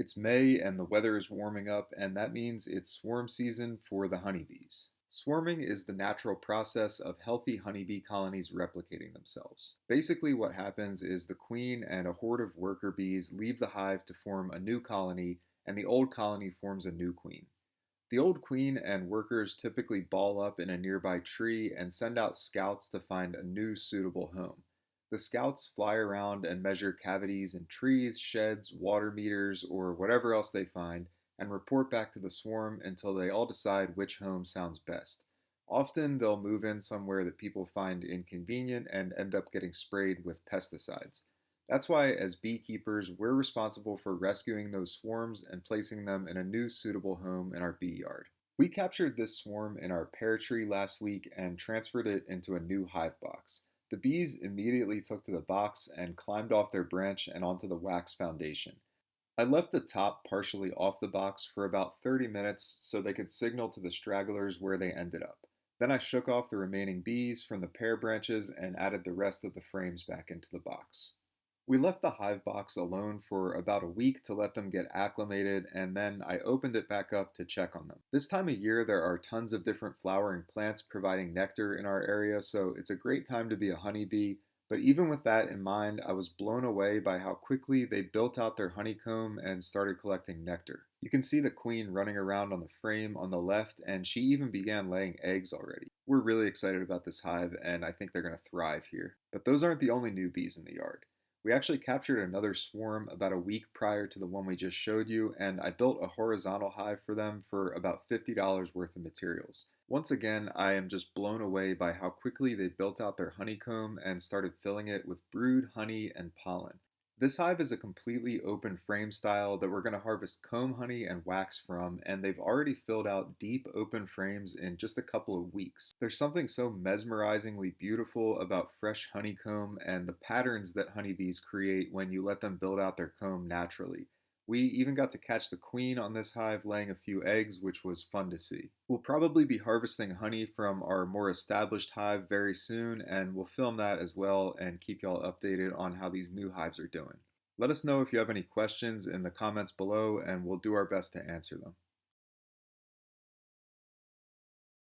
It's May and the weather is warming up, and that means it's swarm season for the honeybees. Swarming is the natural process of healthy honeybee colonies replicating themselves. Basically, what happens is the queen and a horde of worker bees leave the hive to form a new colony, and the old colony forms a new queen. The old queen and workers typically ball up in a nearby tree and send out scouts to find a new suitable home. The scouts fly around and measure cavities in trees, sheds, water meters, or whatever else they find, and report back to the swarm until they all decide which home sounds best. Often they'll move in somewhere that people find inconvenient and end up getting sprayed with pesticides. That's why, as beekeepers, we're responsible for rescuing those swarms and placing them in a new suitable home in our bee yard. We captured this swarm in our pear tree last week and transferred it into a new hive box. The bees immediately took to the box and climbed off their branch and onto the wax foundation. I left the top partially off the box for about 30 minutes so they could signal to the stragglers where they ended up. Then I shook off the remaining bees from the pear branches and added the rest of the frames back into the box. We left the hive box alone for about a week to let them get acclimated, and then I opened it back up to check on them. This time of year, there are tons of different flowering plants providing nectar in our area, so it's a great time to be a honeybee. But even with that in mind, I was blown away by how quickly they built out their honeycomb and started collecting nectar. You can see the queen running around on the frame on the left, and she even began laying eggs already. We're really excited about this hive, and I think they're going to thrive here. But those aren't the only new bees in the yard. We actually captured another swarm about a week prior to the one we just showed you, and I built a horizontal hive for them for about $50 worth of materials. Once again, I am just blown away by how quickly they built out their honeycomb and started filling it with brood, honey, and pollen. This hive is a completely open frame style that we're going to harvest comb honey and wax from, and they've already filled out deep open frames in just a couple of weeks. There's something so mesmerizingly beautiful about fresh honeycomb and the patterns that honeybees create when you let them build out their comb naturally. We even got to catch the queen on this hive laying a few eggs, which was fun to see. We'll probably be harvesting honey from our more established hive very soon, and we'll film that as well and keep y'all updated on how these new hives are doing. Let us know if you have any questions in the comments below, and we'll do our best to answer them.